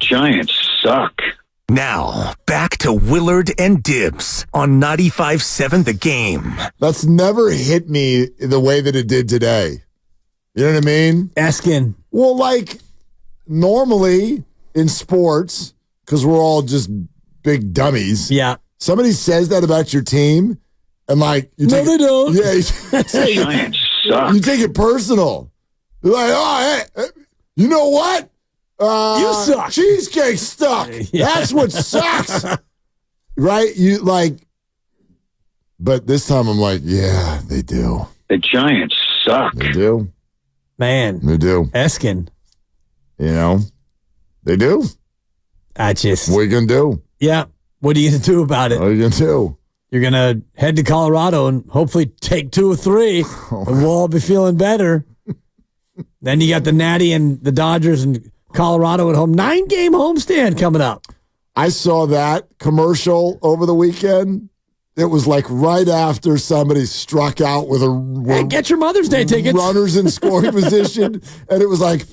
Giants suck. Now, back to Willard and Dibs on 95.7 The Game. That's never hit me the way that it did today. You know what I mean? Eskin. Well, like, normally in sports, because we're all just big dummies. Yeah. Somebody says that about your team, and like, you take they don't. Yeah, Giants suck. you take it personal. You're like, oh, hey, you know what? You suck. Cheesecake stuck. Yeah. That's what sucks. Right? You like, but this time I'm like, yeah, they do. The Giants suck. They do. Man. They do. Eskin. You know, they do. I just. What are you going to do? Yeah. What are you going to do about it? What are you going to do? You're going to head to Colorado and hopefully take 2 or 3, and we'll all be feeling better. Then you got the Natty and the Dodgers and Colorado at home. 9-game homestand coming up. I saw that commercial over the weekend. It was like right after somebody struck out with a Hey, get your Mother's Day tickets. runners in scoring position, and it was like,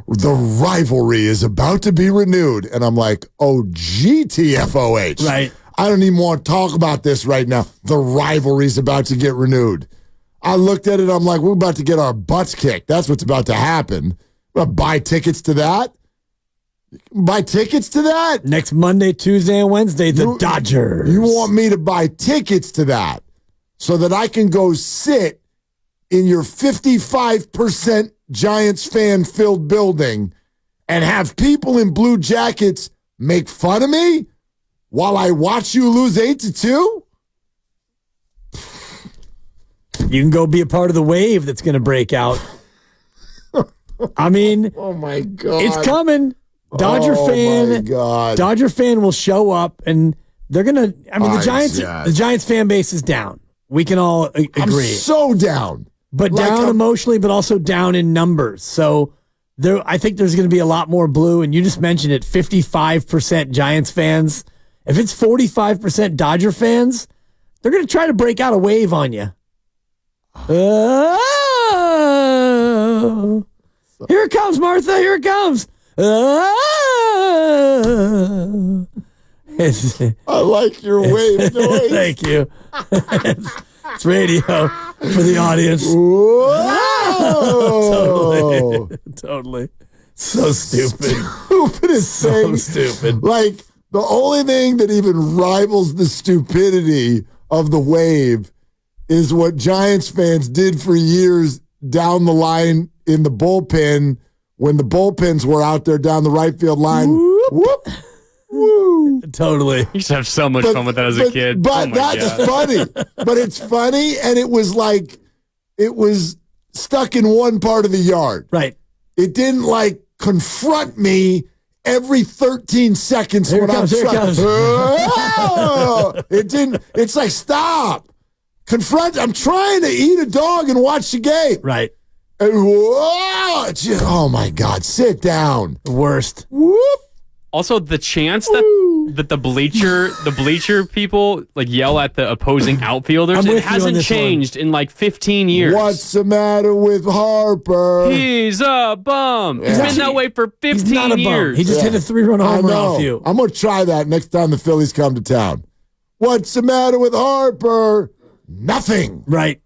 the rivalry is about to be renewed. And I'm like, oh, GTFOH. Right. I don't even want to talk about this right now. The rivalry's about to get renewed. I looked at it, I'm like, we're about to get our butts kicked. That's what's about to happen. I'm going to buy tickets to that. Buy tickets to that? Next Monday, Tuesday, and Wednesday, the Dodgers. You want me to buy tickets to that so that I can go sit in your 55% Giants fan-filled building and have people in blue jackets make fun of me while I watch you lose 8-2? You can go be a part of the wave that's going to break out. I mean, Oh, my God. it's coming. Dodger My God. Dodger fan will show up, and they're gonna. I mean, the Giants fan base is down. We can all agree. I'm so down. But Like, down emotionally, but also down in numbers. So I think there's going to be a lot more blue. And you just mentioned it, 55% Giants fans. If it's 45% Dodger fans, they're going to try to break out a wave on you. Oh, here it comes, Martha. Here it comes. Oh. I like your wave noise. Thank you. It's radio for the audience. Whoa. Totally. So stupid. Stupidest thing. So stupid. Like, the only thing that even rivals the stupidity of the wave is what Giants fans did for years down the line in the bullpen when the bullpens were out there down the right field line. Whoop. Woo. Totally. You used to have so much fun with that as a kid. But Oh my that's God. funny. But it's funny, and it was like, it was stuck in one part of the yard. Right. It didn't like confront me every 13 seconds Here when it comes, I'm here it trying. comes. Oh, it didn't. It's like, stop. Confront. I'm trying to eat a dog and watch the game. Right. And whoa, oh my God, sit down. The worst. Whoop. Also, the chance that the bleacher people like yell at the opposing outfielders, I'm with it you on hasn't this changed in like 15 years. What's the matter with Harper? He's a bum. He's been that way for 15 He's not a bum. years. He just hit a 3-run I homer know. off you. I'm going to try that next time the Phillies come to town. What's the matter with Harper? Nothing. Right.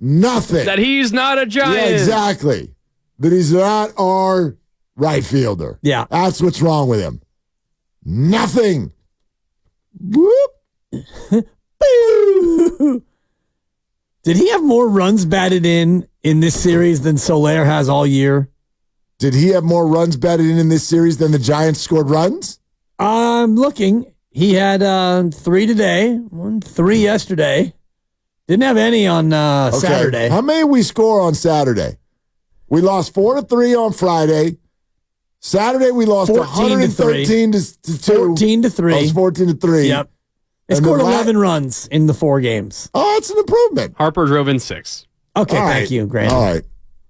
Nothing. That he's not a Giant. Yeah, exactly. That he's not our right fielder. Yeah. That's what's wrong with him. Nothing. Whoop. Did he have more runs batted in this series than Soler has all year? Did he have more runs batted in this series than the Giants scored runs? I'm looking. He had 3 today, 3 yesterday. Didn't have any on Saturday. How many we score on Saturday? We lost 4-3 on Friday. Saturday we lost 113 to 2. 14 to 3. Oh, it was 14 to 3. Yep. They And scored the 11 runs in the 4 games. Oh, that's an improvement. Harper drove in 6. Okay, All thank right. you, Grant. All right.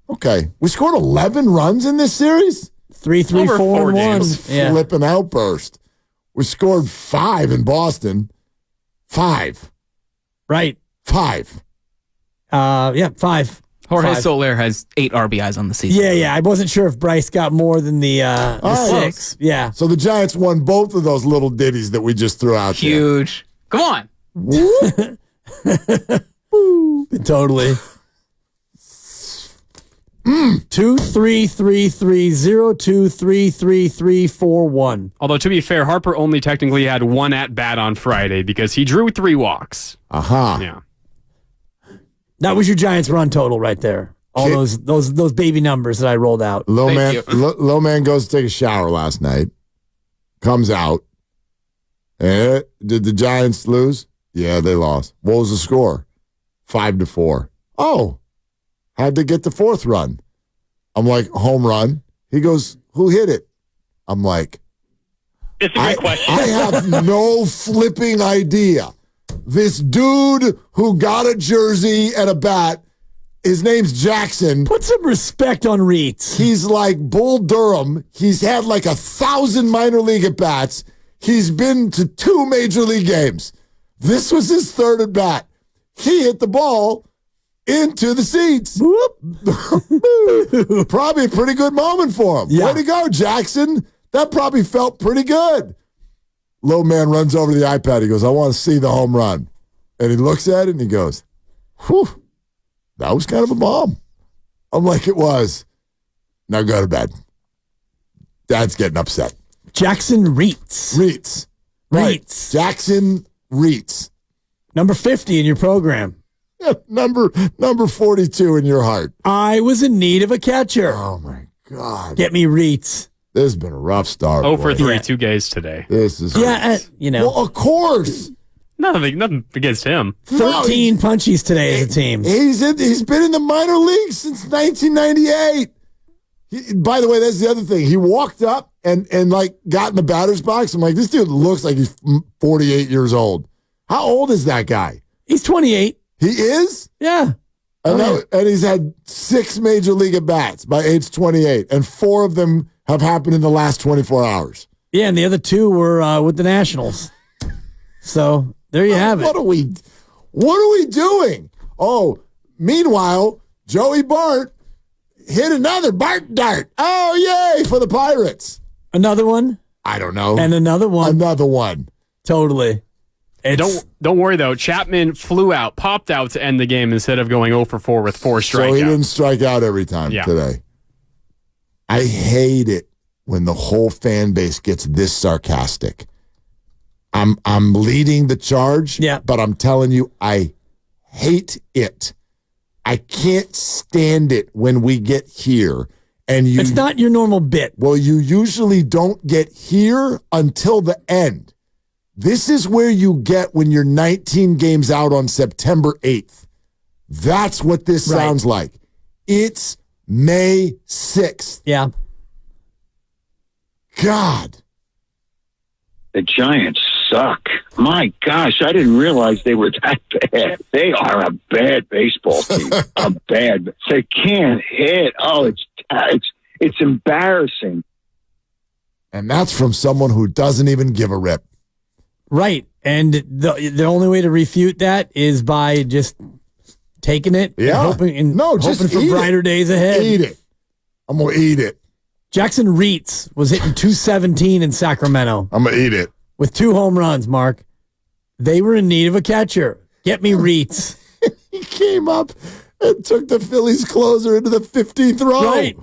Okay. We scored 11 runs in this series? 3, 3, Over 4, 4 and 1. games. Yeah. Flipping outburst. We scored 5 in Boston. 5. Right. 5. Yeah, 5. Jorge 5. Soler has 8 RBIs on the season. Yeah. I wasn't sure if Bryce got more than the right. 6. Yeah. So the Giants won both of those little ditties that we just threw out Huge. Come on. Totally. 2-3-3-3-0-2-3-3-3-4-1. Although, to be fair, Harper only technically had 1 at-bat on Friday because he drew 3 walks. there. Aha. Yeah. That was your Giants run total right there. All those baby numbers that I rolled out. Low man goes to take a shower last night. Comes out. Did the Giants lose? Yeah, they lost. What was the score? 5-4. Oh, had to get the 4th run. I'm like, home run. He goes, who hit it? I'm like, It's a great question. I have no flipping idea. This dude who got a jersey and a bat, his name's Jackson. Put some respect on Reitz. He's like Bull Durham. He's had like 1,000 minor league at bats. He's been to 2 major league games. This was his 3rd at bat. He hit the ball into the seats. Probably a pretty good moment for him. Yeah. Way to go, Jackson. That probably felt pretty good. Low man runs over to the iPad. He goes, I want to see the home run. And he looks at it and he goes, whew, that was kind of a bomb. I'm like, it was. Now go to bed. Dad's getting upset. Jackson Reitz. Reitz. Right. Reitz. Jackson Reitz. Number 50 in your program. Number 42 in your heart. I was in need of a catcher. Oh, my God. Get me Reitz. This has been a rough start. 0 for boy. 3 2 Ks today. This is Yeah, Well, of course. Nothing against him. 13 punchies today as a team. He's been in the minor leagues since 1998. By the way, that's the other thing. He walked up and like got in the batter's box. I'm like, this dude looks like he's 48 years old. How old is that guy? He's 28. He is? Yeah. And he's had 6 major league at bats by age 28, and 4 of them have happened in the last 24 hours. Yeah, and the other 2 were with the Nationals. So there you have it. What are we doing? Oh, meanwhile, Joey Bart hit another Bart dart. Oh, yay for the Pirates. Another one. I don't know. And another one. Another one. Totally. Don't worry though. Chapman popped out to end the game instead of going 0 for 4 with 4 strikeouts. So he didn't strike out every time today. I hate it when the whole fan base gets this sarcastic. I'm leading the charge, but I'm telling you, I hate it. I can't stand it when we get here. And it's not your normal bit. Well, you usually don't get here until the end. This is where you get when you're 19 games out on September 8th. That's what this sounds like. It's May 6th. Yeah. God. The Giants suck. My gosh, I didn't realize they were that bad. They are a bad baseball team. They can't hit. Oh, it's embarrassing. And that's from someone who doesn't even give a rip. Right. And the only way to refute that is by just taking it and hoping for brighter days ahead. Eat it. I'm going to eat it. Jackson Reitz was hitting 217 in Sacramento. I'm going to eat it. With 2 home runs, Mark. They were in need of a catcher. Get me Reitz. He came up and took the Phillies closer into the 15th row. Right.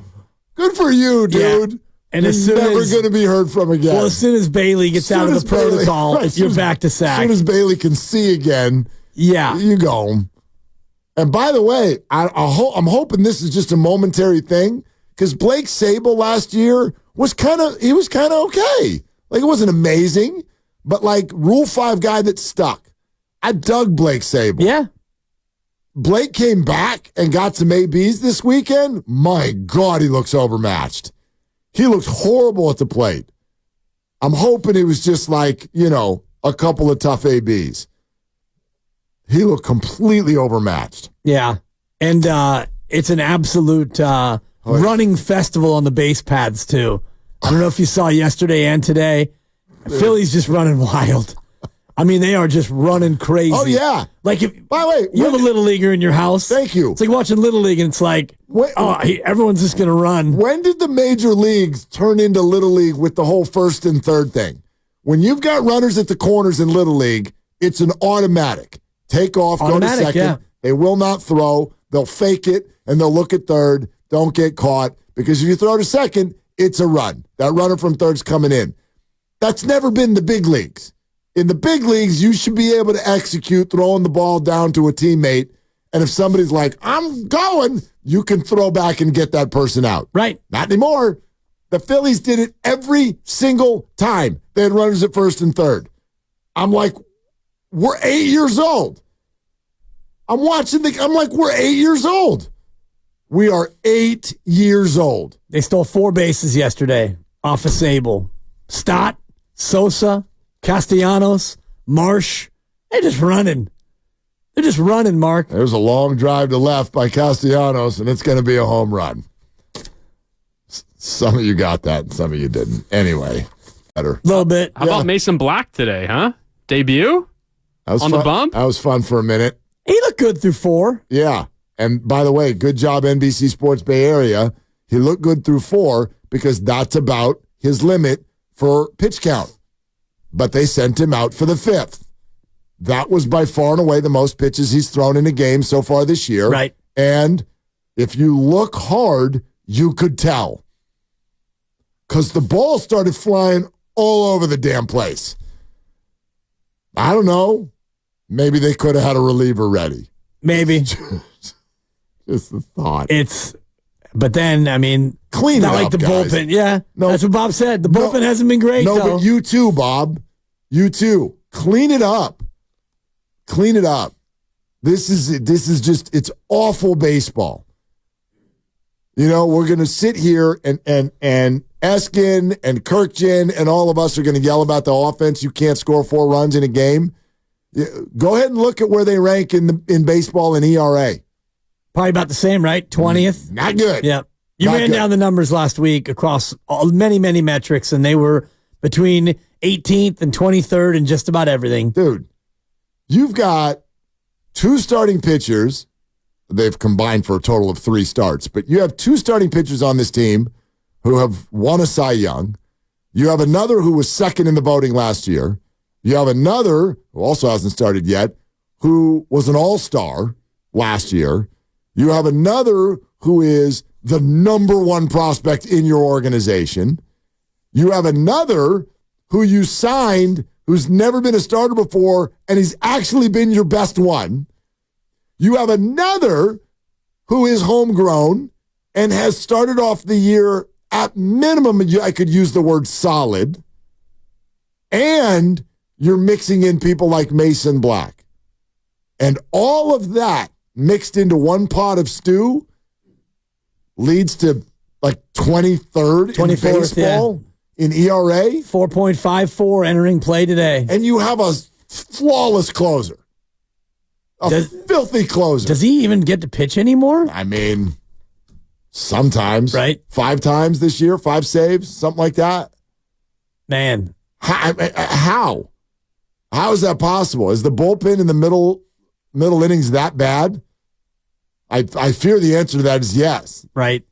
Good for you, dude. Yeah. And You're never going to be heard from again. Well, as soon as Bailey gets out of the protocol, you're back to sack. As soon as Bailey can see again, you go home. And by the way, I'm hoping this is just a momentary thing, because Blake Sable last year was kind of okay. Like, it wasn't amazing, but like Rule 5 guy that stuck. I dug Blake Sable. Yeah. Blake came back and got some ABs this weekend. My God, he looks overmatched. He looks horrible at the plate. I'm hoping it was just like, a couple of tough ABs. He looked completely overmatched. Yeah. And it's an absolute running festival on the base paths, too. I don't know if you saw yesterday and today. Philly's just running wild. I mean, they are just running crazy. Oh, yeah. Like, if By the way, you have a Little Leaguer in your house. Thank you. It's like watching Little League, and it's like, everyone's just going to run. When did the major leagues turn into Little League with the whole first and third thing? When you've got runners at the corners in Little League, it's an automatic. Take off, go to second. Yeah. They will not throw. They'll fake it, and they'll look at third. Don't get caught. Because if you throw to second, it's a run. That runner from third's coming in. That's never been the big leagues. In the big leagues, you should be able to execute throwing the ball down to a teammate. And if somebody's like, I'm going, you can throw back and get that person out. Right. Not anymore. The Phillies did it every single time they had runners at first and third. I'm like, we're 8 years old. I'm like, we're 8 years old. We are 8 years old. They stole 4 bases yesterday off of Sable. Stott, Sosa, Castellanos, Marsh. They're just running. They're just running, Mark. There's a long drive to left by Castellanos, and it's going to be a home run. Some of you got that, and some of you didn't. Anyway, better. A little bit. How about Mason Black today, huh? Debut? On the bump? That was fun for a minute. He looked good through 4. Yeah. And by the way, good job, NBC Sports Bay Area. He looked good through 4 because that's about his limit for pitch count. But they sent him out for the 5th. That was by far and away the most pitches he's thrown in a game so far this year. Right. And if you look hard, you could tell. Because the ball started flying all over the damn place. I don't know. Maybe they could have had a reliever ready. Maybe. Just the thought. But then, I mean, clean not it like up, the guys. bullpen. Yeah, No. that's what Bob said. The bullpen hasn't been great. No, though. but you too, Bob. You too. Clean it up. Clean it up. This is just, it's awful baseball. You know, we're going to sit here and Eskin and Kirkjian and all of us are going to yell about the offense. You can't score 4 runs in a game. Go ahead and look at where they rank in baseball in ERA. Probably about the same, right? 20th? Not good. Yeah. You ran down the numbers last week across many, many metrics, and they were between 18th and 23rd and just about everything. Dude, you've got 2 starting pitchers. They've combined for a total of 3 starts, but you have 2 starting pitchers on this team who have won a Cy Young. You have another who was second in the voting last year. You have another who also hasn't started yet, who was an all-star last year. You have another who is the number 1 prospect in your organization. You have another who you signed who's never been a starter before, and he's actually been your best one. You have another who is homegrown and has started off the year at minimum, I could use the word solid. And you're mixing in people like Mason Black. And all of that mixed into one pot of stew leads to like 23rd in 24th, baseball in ERA. 4.54 entering play today. And you have a flawless closer. A filthy closer. Does he even get to pitch anymore? I mean, sometimes. Right. 5 times this year, 5 saves, something like that. Man. How? How is that possible? Is the bullpen in the middle innings that bad? I fear the answer to that is yes. Right.